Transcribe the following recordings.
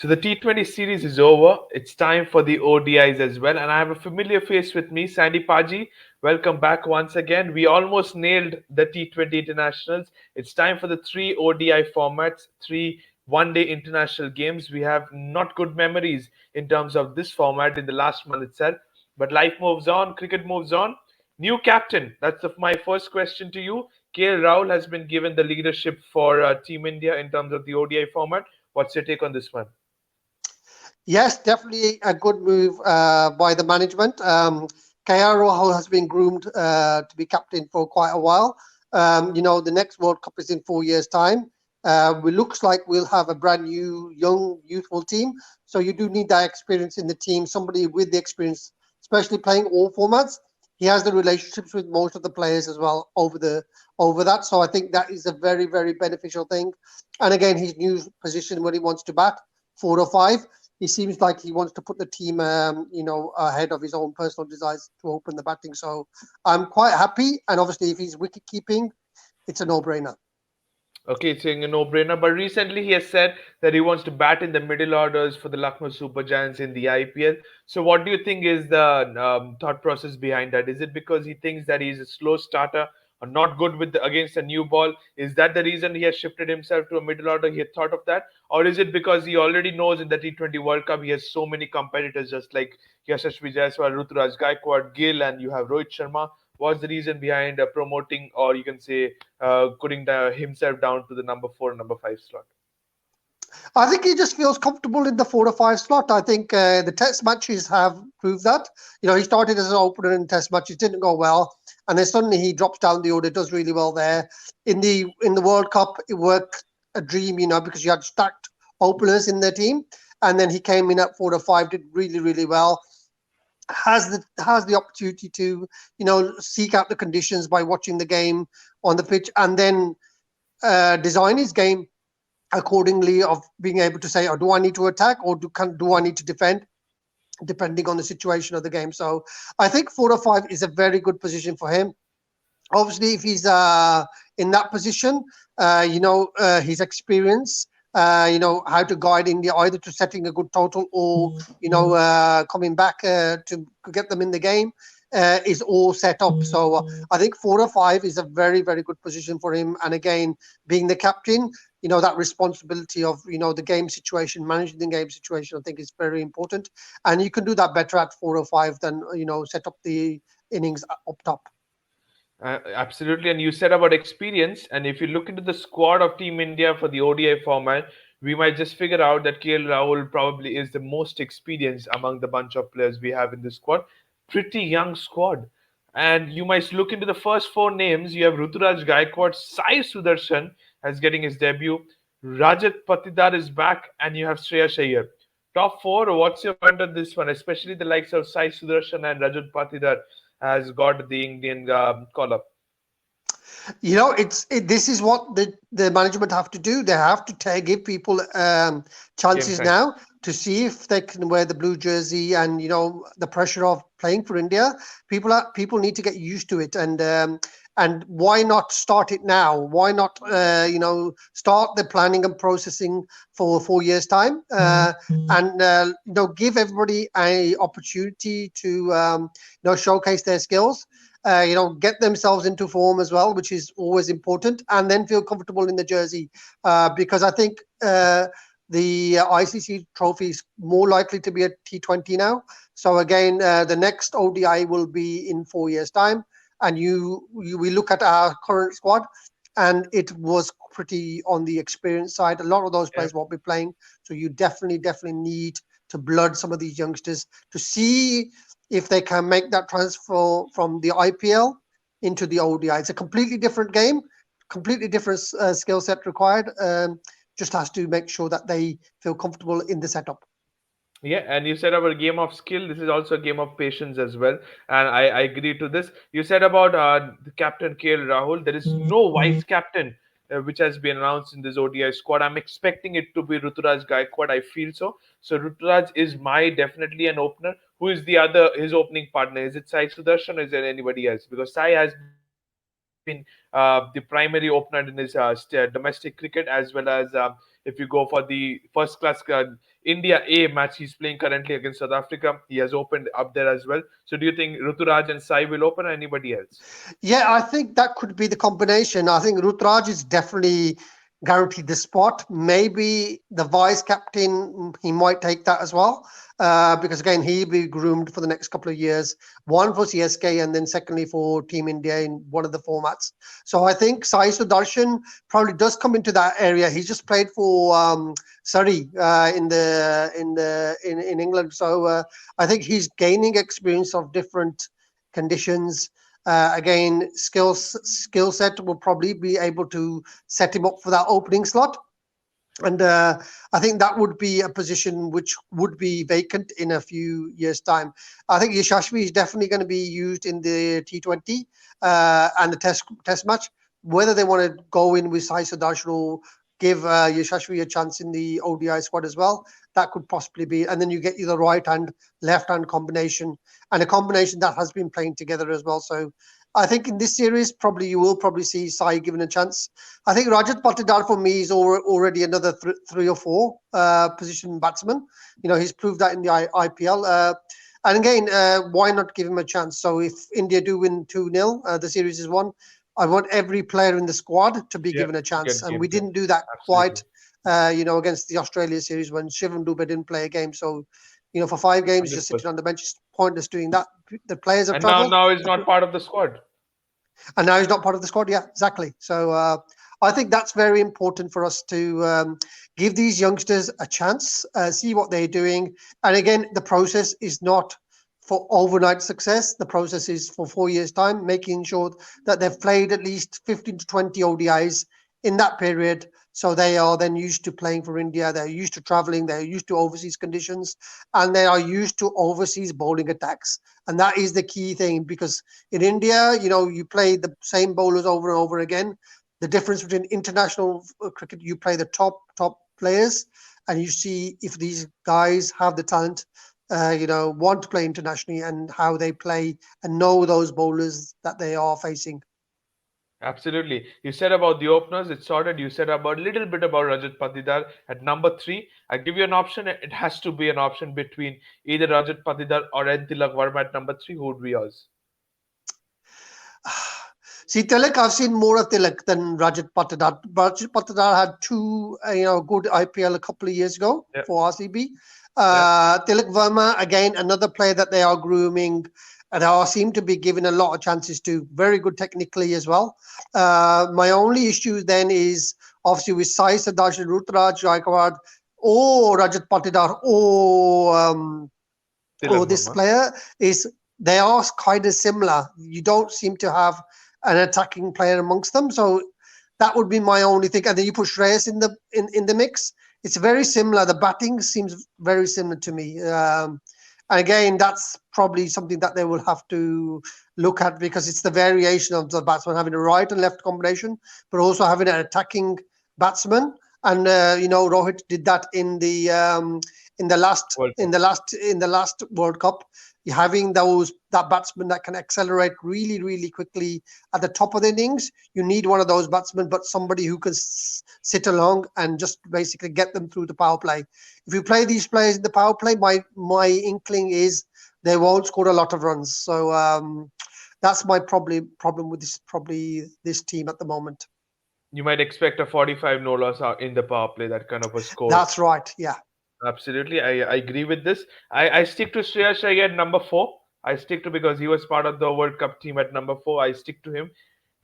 So the T20 series is over. It's time for the ODIs as well. And I have a familiar face with me, Sandy Paji. Welcome back once again. We almost nailed the T20 internationals. It's time for the three ODI formats, three one-day international games. We have not good memories in terms of this format in the last month itself. But life moves on, cricket moves on. New captain. That's my first question to you. KL Rahul has been given the leadership for Team India in terms of the ODI format. What's your take on this one? Yes, definitely a good move by the management. KR Rahul has been groomed to be captain for quite a while. The next World Cup is in 4 years' time. It looks like we'll have a brand new, young, youthful team. So you do need that experience in the team, somebody with the experience, especially playing all formats. He has the relationships with most of the players as well over that. So I think that is a very, very beneficial thing. And again, his new position when he wants to bat, 4 or 5, he seems like he wants to put the team, ahead of his own personal desires to open the batting. So I'm quite happy. And obviously, if he's wicket keeping, it's a no-brainer. Okay, it's saying a no-brainer. But recently, he has said that he wants to bat in the middle orders for the Lucknow Super Giants in the IPL. So, what do you think is the thought process behind that? Is it because he thinks that he's a slow starter or not good with against a new ball? Is that the reason he has shifted himself to a middle order? He had thought of that, or is it because he already knows in the T20 World Cup he has so many competitors, just like Yashasvi Jaiswal, Ruturaj Gaikwad, Gill, and you have Rohit Sharma? What's the reason behind promoting, or you can say putting himself down to the number 4, number 5 slot? I think he just feels comfortable in the 4 or 5 slot. I think the test matches have proved that. He started as an opener in test matches, didn't go well, and then suddenly he drops down the order, does really well there. In the World Cup, it worked a dream, because you had stacked openers in the team, and then he came in at 4 or 5, did really, really well. Has the opportunity to seek out the conditions by watching the game on the pitch, and then design his game accordingly, of being able to say, oh, do I need to attack, or do I need to defend, depending on the situation of the game. So I think 4 or 5 is a very good position for him. Obviously, if he's in that position, his experience, how to guide India either to setting a good total, or coming back to get them in the game, is all set up. So I think 4 or 5 is a very, very good position for him. And again, being the captain, that responsibility of the game situation, managing the game situation, I think is very important. And you can do that better at 4 or 5 than set up the innings up top. Absolutely, and you said about experience, and if you look into the squad of Team India for the ODI format, we might just figure out that KL Rahul probably is the most experienced among the bunch of players we have in the squad. Pretty young squad, and you might look into the first 4 names. You have Ruturaj Gaikwad, Sai Sudarshan as getting his debut, Rajat Patidar is back, and you have Shreya Iyer. Top 4. What's your point on this one, especially the likes of Sai Sudarshan and Rajat Patidar has got the Indian call up? This is what the management have to do. They have to give people Game chances time. now to see if they can wear the blue jersey, and the pressure of playing for India. People need to get used to it, and why not start it now? Why not start the planning and processing for 4 years time, and give everybody a opportunity to showcase their skills, get themselves into form as well, which is always important, and then feel comfortable in the jersey. Because I think the ICC trophy is more likely to be a T20 now. So again, the next ODI will be in 4 years' time, and we look at our current squad, and it was pretty on the experience side. A lot of those Yeah. players won't be playing, so you definitely need to blood some of these youngsters to see if they can make that transfer from the IPL into the ODI. It's a completely different game, completely different skill set required. Just has to make sure that they feel comfortable in the setup. Yeah, and you said about a game of skill. This is also a game of patience as well, and I agree to this. You said about the captain KL Rahul. There is no vice captain which has been announced in this ODI squad. I'm expecting it to be Ruturaj Gaikwad. I feel so. So Ruturaj is my definitely an opener. Who is his opening partner? Is it Sai Sudarshan, or is there anybody else? Because Sai has been the primary opener in his domestic cricket, as well as If you go for the first class India A match, he's playing currently against South Africa. He has opened up there as well. So do you think Ruturaj and Sai will open, or anybody else? Yeah, I think that could be the combination. I think Rutraj is definitely guaranteed the spot. Maybe the vice captain, he might take that as well. Because again, he'll be groomed for the next couple of years. One for CSK and then secondly for Team India in one of the formats. So I think Sai Sudarshan probably does come into that area. He's just played for Surrey in England. So I think he's gaining experience of different conditions. Again, skill set will probably be able to set him up for that opening slot. And I think that would be a position which would be vacant in a few years' time. I think Yashashvi is definitely going to be used in the T20 and the test match. Whether they want to go in with Sai Sudarshan or give Yashashvi a chance in the ODI squad as well, that could possibly be. And then you get either right hand, left hand combination, and a combination that has been playing together as well. So I think in this series, probably you will probably see Sai given a chance. I think Rajat Patidar for me is already another three or four position batsman. He's proved that in the IPL. And again, why not give him a chance? So if India do win 2-0, the series is won. I want every player in the squad to be Yeah, given a chance. get And game we time. didn't do that Absolutely. quite, against the Australia series when Shivam Dubey didn't play a game. So, for 5 games, just sitting 100%. on the bench, it's pointless doing that. The players have And now, travelled. now he's not part of the squad. And now he's not part of the squad. Yeah, exactly. So I think that's very important for us to give these youngsters a chance, see what they're doing. And again, the process is not for overnight success. The process is for 4 years' time, making sure that they've played at least 15 to 20 ODIs in that period. So they are then used to playing for India. They're used to traveling. They're used to overseas conditions, and they are used to overseas bowling attacks. And that is the key thing, because in India, you play the same bowlers over and over again. The difference between international cricket, you play the top players, and you see if these guys have the talent, want to play internationally, and how they play and know those bowlers that they are facing. Absolutely. You said about the openers, it's sorted. You said about a little bit about Rajat Patidar at number three. I give you an option. It has to be an option between either Rajat Patidar or N. Tilak Verma at number three. Who would be yours? See, Tilak, I've seen more of Tilak than Rajat Patidar. Rajat Patidar had two, good IPL a couple of years ago Yeah, for RCB. yeah. Tilak Verma, again, another player that they are grooming, and they seem to be given a lot of chances to. Very good technically as well. My only issue then is obviously with Sai Sadash, Rutraj Gaikwad, or Rajat Patidar, or Tilak this Verma. player is, they are kind of similar. You don't seem to have an attacking player amongst them, so that would be my only thing. And then you put Shreyas in the mix. It's very similar. The batting seems very similar to me. And again, that's probably something that they will have to look at, because it's the variation of the batsman having a right and left combination, but also having an attacking batsman. And Rohit did that in the last World in Cup. the last in the last World Cup. Having that batsman that can accelerate really really quickly at the top of the innings, you need one of those batsmen, but somebody who can sit along and just basically get them through the power play. If you play these players in the power play, my inkling is they won't score a lot of runs. So that's my probably problem with this team at the moment. You might expect a 45 no loss out in the power play, that kind of a score. That's right. Yeah. Absolutely, I agree with this. I stick to Shreyas Iyer at number four. I stick to, because he was part of the World Cup team at number four. I stick to him.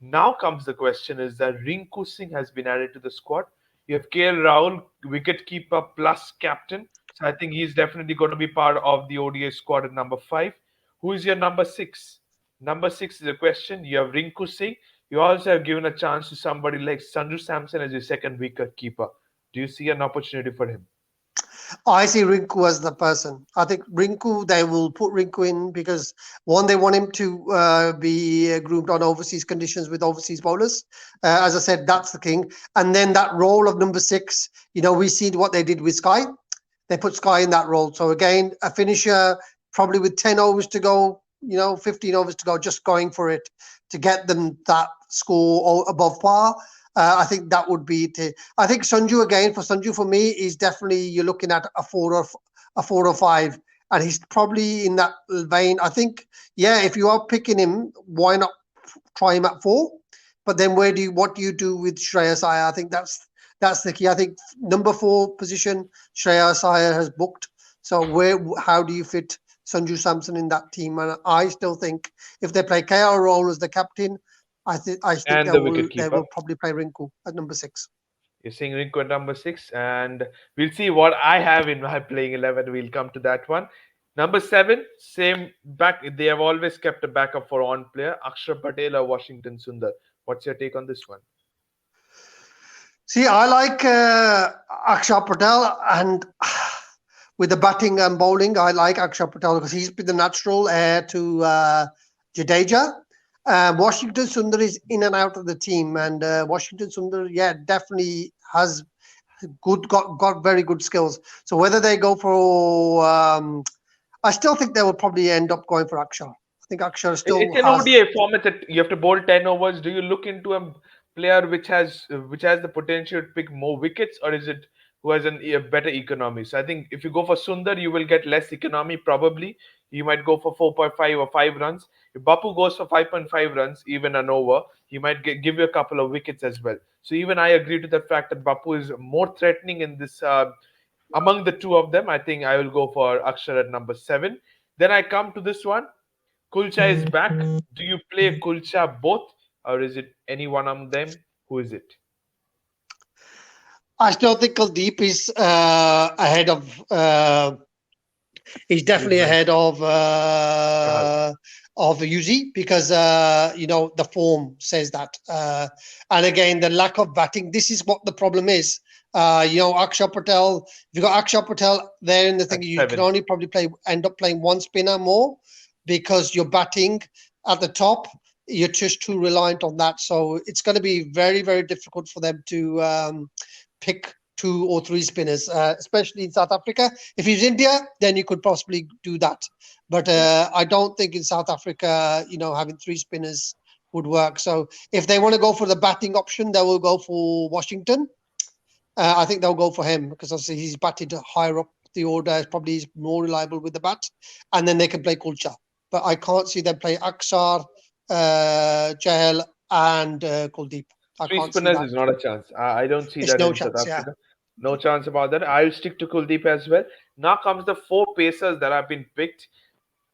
Now comes the question: is that Rinku Singh has been added to the squad? You have KL Rahul, wicketkeeper plus captain. So I think he's definitely going to be part of the ODI squad at number five. Who is your number six? Number six is a question. You have Rinku Singh. You also have given a chance to somebody like Sanju Samson as your second wicket keeper. Do you see an opportunity for him? I see Rinku as the person. I think Rinku, they will put Rinku in because one, they want him to be groomed on overseas conditions with overseas bowlers. As I said, that's the king. And then that role of number six, we seen what they did with Sky. They put Sky in that role. So again, a finisher probably with 10 overs to go, 15 overs to go, just going for it to get them that score above par. I think that would be. I think Sanju again for Sanju for me is definitely you're looking at a 4 or 5, and he's probably in that vein. I think yeah, if you are picking him, why not try him at 4? But then what do you do with Shreyas Iyer? I think that's the key. I think number 4 position Shreyas Iyer has booked. So how do you fit Sanju Samson in that team? And I still think if they play KL role as the captain, I think And they the will wicket they keeper. will probably play Rinku at number 6. You're saying Rinku at number 6, and we'll see what I have in my playing 11. We'll come to that one. Number 7, same back. They have always kept a backup for on player, Akshar Patel or Washington Sundar. What's your take on this one? See, I like Akshar Patel, and with the batting and bowling, I like Akshar Patel because he's been the natural heir to Jadeja. Washington Sundar is in and out of the team, and Washington Sundar, yeah, definitely has got very good skills. So whether they go for, I still think they will probably end up going for Akshar. I think Akshar It's still an has. ODI format that you have to bowl 10 overs. Do you look into a player which has the potential to pick more wickets, or is it who has a better economy? So I think if you go for Sundar, you will get less economy probably. You might go for 4.5 or 5 runs. If Bapu goes for 5.5 runs, even an over, he might give you a couple of wickets as well. So even I agree to the fact that Bapu is more threatening in this. Among the two of them, I think I will go for Akshar at number 7. Then I come to this one. Kulcha is back. Do you play Kulcha both, or is it any one of them? Who is it? I still think Kuldeep is ahead of. He's You've definitely mentioned ahead Chahal. of Yuzi because the form says that. And again, the lack of batting. This is what the problem is. Akshar Patel. If you got Akshar Patel there in the thing, At you can 7. only probably end up playing one spinner more because you're batting at the top. You're just too reliant on that. So it's going to be very, very difficult for them to pick 2 or 3 spinners, especially in South Africa. If it's India, then you could possibly do that. But Yeah. I don't think in South Africa, having 3 spinners would work. So if they want to go for the batting option, they will go for Washington. I think they'll go for him because obviously he's batted higher up the order. Probably he's more reliable with the bat, and then they can play Kulcha. But I can't see them play Aksar, Chahal, and Kuldeep. I Three can't see spinners that. is not a chance. I don't see It's that no in South chance. Yeah. Africa. No chance about that. I'll stick to Kuldeep as well. Now comes the 4 pacers that have been picked.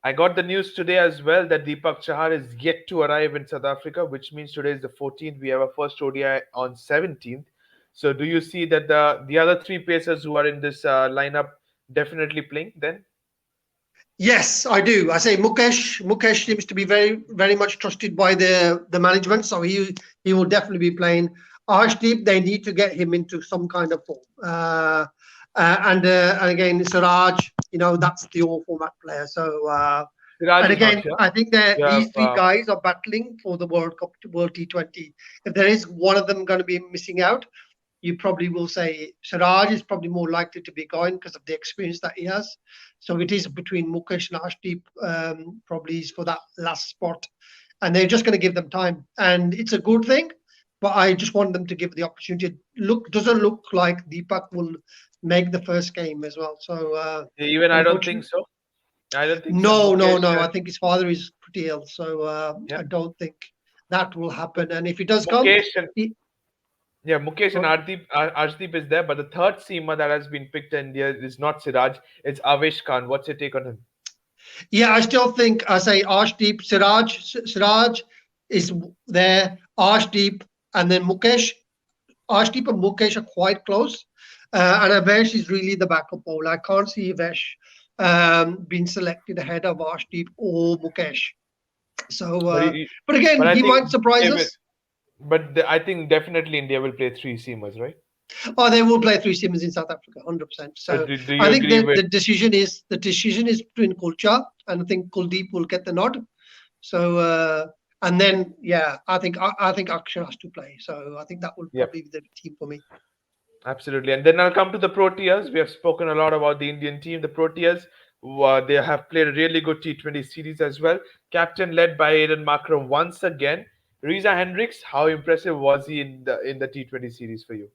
I got the news today as well that Deepak Chahar is yet to arrive in South Africa, which means today is the 14th. We have a first ODI on 17th. So do you see that the other 3 pacers who are in this lineup definitely playing then? Yes, I do. I say Mukesh. Mukesh seems to be very, very much trusted by the management, so he will definitely be playing. Arshdeep, they need to get him into some kind of form. And again, Siraj, that's the all format player. So Siraj and is not again, here. I think that You have these 3 guys are battling for the World Cup, World T20. If there is one of them going to be missing out, you probably will say Siraj is probably more likely to be going because of the experience that he has. So it is between Mukesh and Ashdeep, probably is for that last spot. And they're just going to give them time. And it's a good thing, but I just want them to give the opportunity. Doesn't look like Deepak will make the first game as well. So even I don't think unfortunately, so. I don't think so. no, no, Mukesh, no. I think his father is pretty ill. So yeah, I don't think that will happen. And if he does come, Mukesh and he, yeah, Mukesh and well, Arshdeep is there, but the third seamer that has been picked in India is not Siraj. It's Avesh Khan. What's your take on him? yeah, I still think I say Arshdeep, Siraj is there, Arshdeep, and then Mukesh. Arshdeep and Mukesh are quite close, and Avesh is really the backup bowler. I can't see Avesh being selected ahead of Arshdeep or Mukesh. So, But but again, but I he think might surprise India will, us. I think definitely India will play 3 seamers, right? Oh, they will play 3 seamers in South Africa, 100%. So So do I you think agree that with? the decision is between Kulcha, and I think Kuldeep will get the nod. So and then yeah, I think Akshay has to play. So I think that will Yep, probably be the team for me. absolutely. And then I'll come to the Proteas. We have spoken a lot about the Indian team. The Proteas, they have played a really good T20 series as well. Captain led by Aiden Markram once again. Riza Hendricks, how impressive was he in the T20 series for you?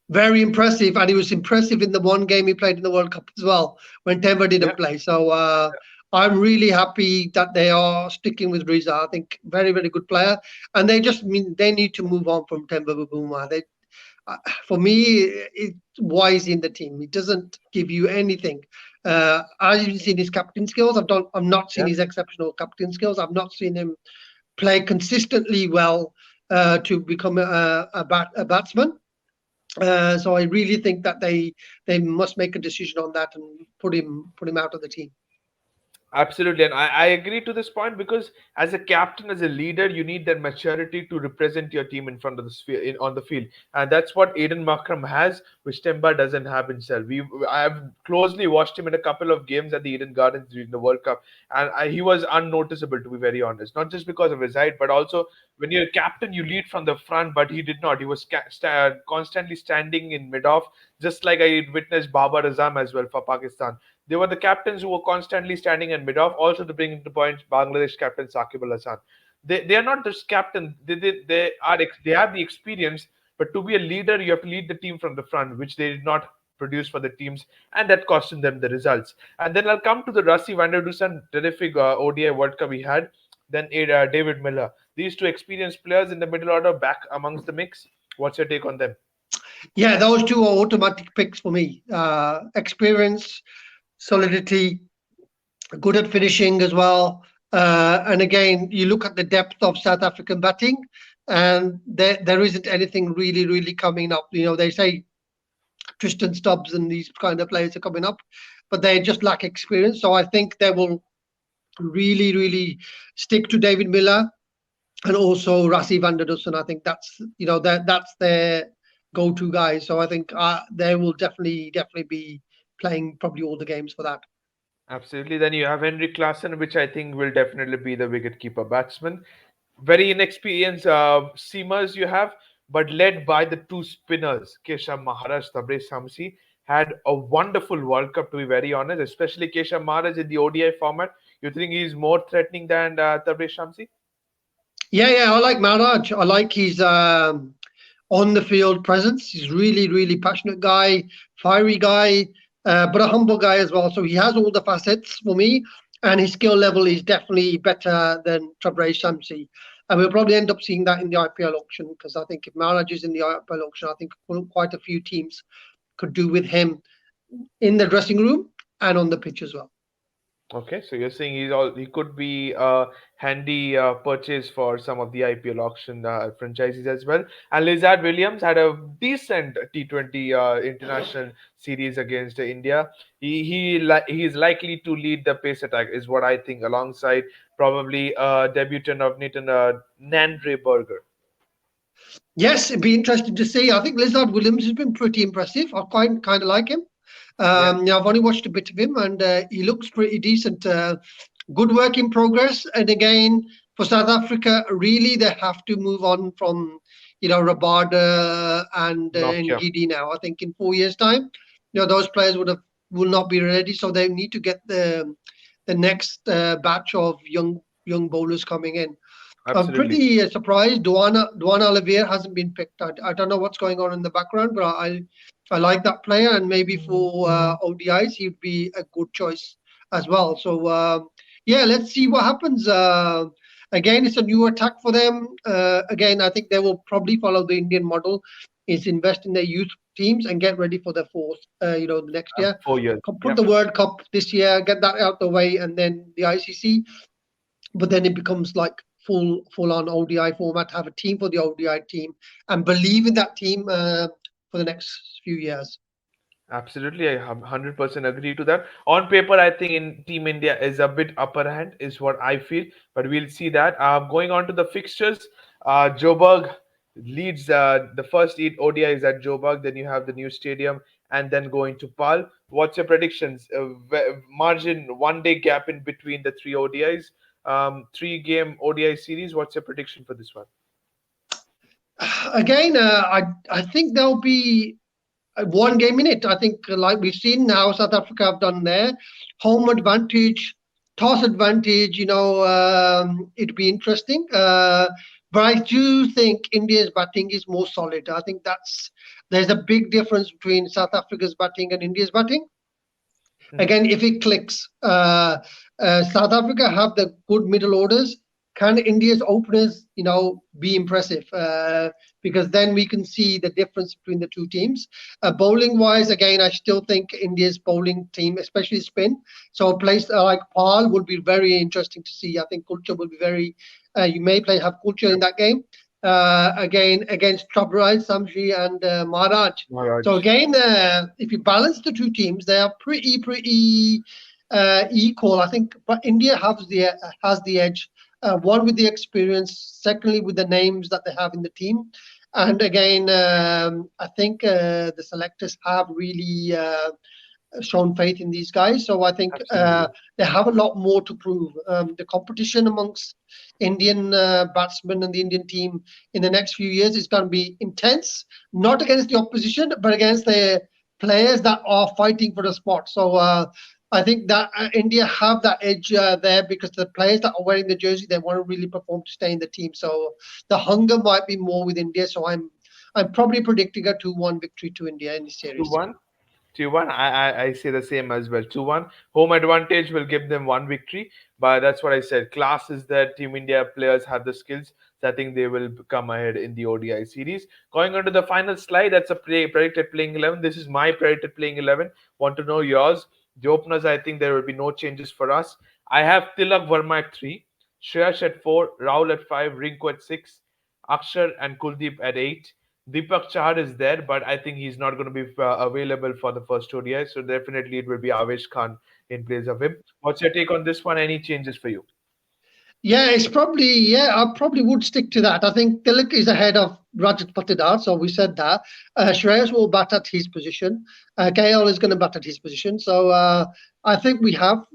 Very impressive, and he was impressive in the one game he played in the World Cup as well when Temba Yeah, didn't play. So I'm really happy that they are sticking with Riza. I think very very good player, and they just mean they need to move on from Temba Babuma. Uh, for me, why is he in the team? He doesn't give you anything. I've seen his captain skills. I've not seen yeah. his exceptional captain skills. I've not seen him play consistently well to become a batsman. So I really think that they must make a decision on that and put him out of the team. Absolutely, and I agree to this point because as a captain, as a leader, you need that maturity to represent your team in front of the sphere on the field, and that's what Aiden Makram has, which Temba doesn't have himself. I've closely watched him in a couple of games at the Eden Gardens during the World Cup, and he was unnoticeable to be very honest. Not just because of his height, but also when you're a captain, you lead from the front, but he did not. He was constantly standing in mid off, just like I witnessed Babar Azam as well for Pakistan. They were the captains who were constantly standing in mid off. Also, to bring into point, Bangladesh captain Saqib Al Hasan. They are not just captain. They have the experience, but to be a leader, you have to lead the team from the front, which they did not produce for the teams, and that costing them the results. And then I'll come to the Rassi van der Dusen terrific ODI World Cup he had. Then David Miller. These two experienced players in the middle order back amongst the mix. What's your take on them? Yeah, those two are automatic picks for me. Experience, solidity, good at finishing as well. And again, you look at the depth of South African batting, and there isn't anything really coming up. They say Tristan Stubbs and these kind of players are coming up, but they just lack experience. So I think they will really stick to David Miller and also Rassi van der Dussen. I think that's their go-to guys. So I think they will definitely be playing probably all the games for that. Absolutely. Then you have Henry Klassen, which I think will definitely be the wicketkeeper batsman. Very inexperienced seamers you have, but led by the two spinners, Keshav Maharaj, Tabrez Shamsi, had a wonderful World Cup, to be very honest, especially Keshav Maharaj in the ODI format. You think he's more threatening than Tabrez Shamsi? Yeah, I like Maharaj. I like his on the field presence. He's really passionate guy, fiery guy, but a humble guy as well. So he has all the facets for me, and his skill level is definitely better than Tabrez Shamsi. And we'll probably end up seeing that in the IPL auction because I think if Maharaj is in the IPL auction, I think quite a few teams could do with him in the dressing room and on the pitch as well. Okay, so you're saying he could be a handy purchase for some of the IPL auction franchises as well. And Lizard Williams had a decent T20 international series against India. He is likely to lead the pace attack, is what I think, alongside probably debutant of Nathan Nandre Berger. Yes, it'd be interesting to see. I think Lizard Williams has been pretty impressive. I quite kind of like him. Yeah, I've only watched a bit of him, and he looks pretty decent. Good work in progress. And again, for South Africa, really they have to move on from Rabada and Nokia. Ngidi now. I think in 4 years' time, those players will not be ready, so they need to get the next batch of young bowlers coming in. I'm Absolutely. pretty surprised Duana Olivier hasn't been picked. I don't know what's going on in the background, but I like that player, and maybe for ODIs he'd be a good choice as well. So yeah, let's see what happens. Again, it's a new attack for them. Again, I think they will probably follow the Indian model, is invest in their youth teams and get ready for the fourth. The next year, 4 years. put Yeah. the World Cup this year, get that out the way, and then the ICC, but then it becomes like full on ODI format. Have a team for the ODI team and believe in that team for the next few years. Absolutely, I have 100% agree to that. On paper, I think in Team India is a bit upper hand, is what I feel, but we'll see that. Going on to the fixtures, Joburg leads the first eight ODIs at Joburg, then you have the new stadium, and then going to Pal. What's your predictions? Margin, 1 day gap in between the three ODIs, 3 game ODI series. What's your prediction for this one? Again, I think there'll be one game in it. I think like we've seen how South Africa have done there, home advantage, toss advantage. It'd be interesting. But I do think India's batting is more solid. I think there's a big difference between South Africa's batting and India's batting. Hmm. Again, if it clicks, South Africa have the good middle orders. Can India's openers, be impressive? Because then we can see the difference between the two teams. Bowling wise, again, I still think India's bowling team, especially spin. So a place like Pal would be very interesting to see. I think Kulture will be very. You may have Kulture in that game. Again, against Trabraj, Samji, and Maharaj. So Maharaj. again, if you balance the two teams, they are pretty equal. I think, but India has the edge. One with the experience, secondly with the names that they have in the team, and again, I think the selectors have really shown faith in these guys. So I think Absolutely. they have a lot more to prove. The competition amongst Indian batsmen and the Indian team in the next few years is going to be intense, not against the opposition, but against the players that are fighting for the spot. So I think that India have that edge there because the players that are wearing the jersey, they want to really perform to stay in the team. So the hunger might be more with India. So I'm probably predicting a 2-1 victory to India in this Two series. one. 2-1. I say the same as well. 2-1. Home advantage will give them one victory, but that's what I said. Class is that Team India players have the skills, so I think they will come ahead in the ODI series. Going on to the final slide, that's a predicted playing 11. This is my predicted playing 11. Want to know yours? The openers, I think there will be no changes for us. I have Tilak Verma at 3, Shreyash at 4, Rahul at 5, Rinku at 6, Akshar and Kuldeep at 8. Deepak Chahar is there, but I think he's not going to be available for the first ODI. So definitely it will be Avesh Khan in place of him. What's your take on this one? Any changes for you? Yeah, I probably would stick to that. I think Tilak is ahead of Rajat Patidar, so we said that. Shreyas will bat at his position. KL is going to bat at his position. So I think we have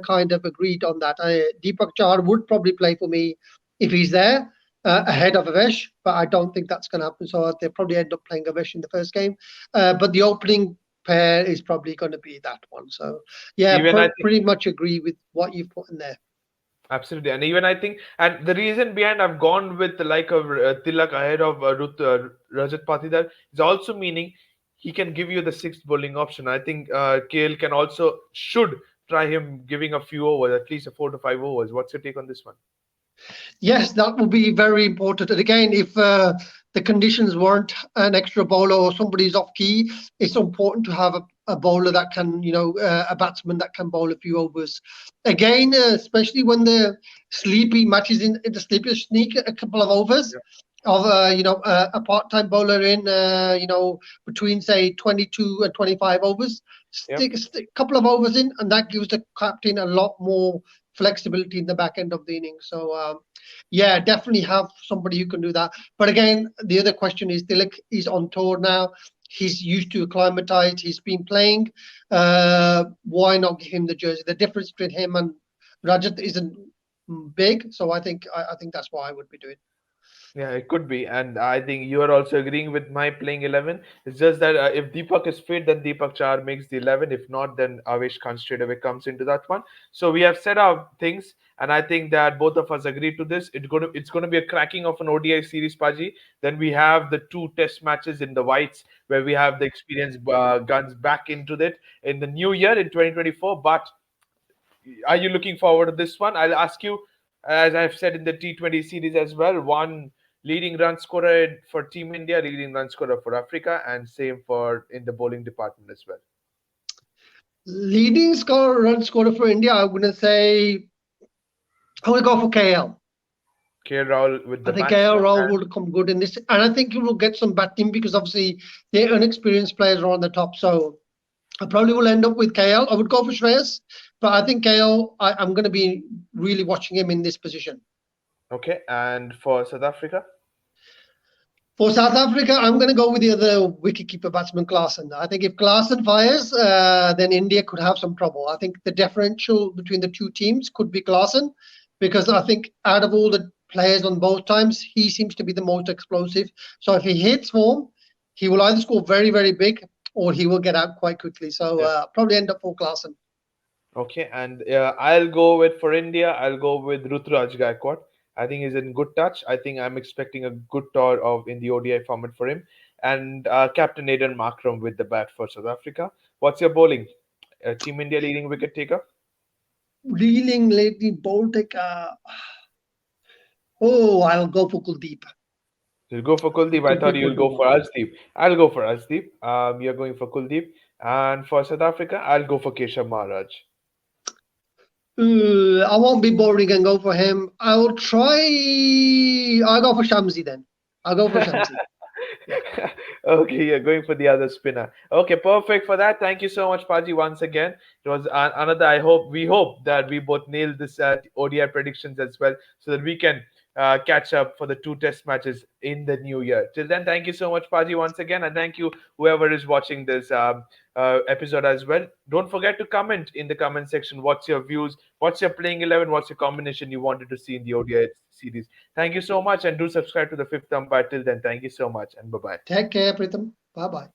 kind of agreed on that. Deepak Chahar would probably play for me if he's there ahead of Avesh, but I don't think that's going to happen. So they'll probably end up playing Avesh in the first game. But the opening pair is probably going to be that one. So yeah, Even I think pretty much agree with what you've put in there. absolutely, and even I think, and the reason behind I've gone with like a Tilak ahead of Rajat Patidar is also meaning he can give you the sixth bowling option. I think KL can also should try him giving a few overs, at least a 4 to 5 overs. What's your take on this one? Yes, that will be very important. And again, if the conditions weren't an extra bowler or somebody's off key, it's important to have a bowler that can, a batsman that can bowl a few overs. Again, especially when the sleepy matches in the sleepy sneak a couple of overs Yeah. of a part-time bowler in between say 22 and 25 overs, Yep. stick a couple of overs in, and that gives the captain a lot more flexibility in the back end of the inning. So yeah, definitely have somebody who can do that. But again, the other question is Dilek is on tour now. He's used to acclimatized. He's been playing. Why not give him the jersey? The difference between him and Rajat isn't big, so I think that's what I would be doing. Yeah, it could be, and I think you are also agreeing with my playing 11. It's just that if Deepak is fit, then Deepak Char makes the 11. If not, then Avesh Khan straight away comes into that one. So we have said our things, and I think that both of us agree to this. It's going to be a cracking of an ODI series, Paji. Then we have the two Test matches in the whites, where we have the experienced guns back into it in the new year in 2024. But are you looking forward to this one? I'll ask you, as I've said in the T20 series as well, one leading run scorer for Team India, leading run scorer for Africa, and same for in the bowling department as well. Leading run scorer for India, I'm gonna say I'm gonna go for KL. KL Rahul with I the think KL maximum, Rahul and would come good in this, and I think he will get some batting because obviously the inexperienced players are on the top. So I probably will end up with KL. I would go for Shreyas, but I think KL, I'm going to be really watching him in this position. okay, and for South Africa, For South Africa, I'm going to go with the other wicketkeeper batsman, Klaasen. I think if Klaasen fires, then India could have some trouble. I think the differential between the two teams could be Klaasen, because I think out of all the players on both times, he seems to be the most explosive. So if he hits form, he will either score very, very big or he will get out quite quickly. So yeah, probably end up for Klaasen. okay, and I'll go with for India. I'll go with Ruturaj Gaikwad. I think he's in good touch. I think I'm expecting a good tour of in the ODI format for him. And Captain Aidan Markram with the bat for South Africa. What's your bowling? Team India leading wicket taker? Reeling lately, Baltic. Oh, I'll go for Kuldeep. You'll go for Kuldeep. I Kuldeep thought you'll would do go for well. Arshdeep. I'll go for Arshdeep. You're going for Kuldeep. And for South Africa, I'll go for Keshav Maharaj. I won't be boring and go for him. I'll try. I'll go for Shamsi then. I'll go for Shamsi. Yeah. Okay, you're going for the other spinner. Okay, perfect for that. Thank you so much, Paji, once again. It was another. We hope that we both nailed this ODI predictions as well, so that we can catch up for the two test matches in the new year. Till then, thank you so much, Paji, once again, and thank you whoever is watching this episode as well. Don't forget to comment in the comment section. What's your views? What's your playing 11? What's your combination you wanted to see in the ODI series? Thank you so much, and do subscribe to the Fifth Umpire. Till then, thank you so much, and bye bye. Take care, Pritham. Bye bye.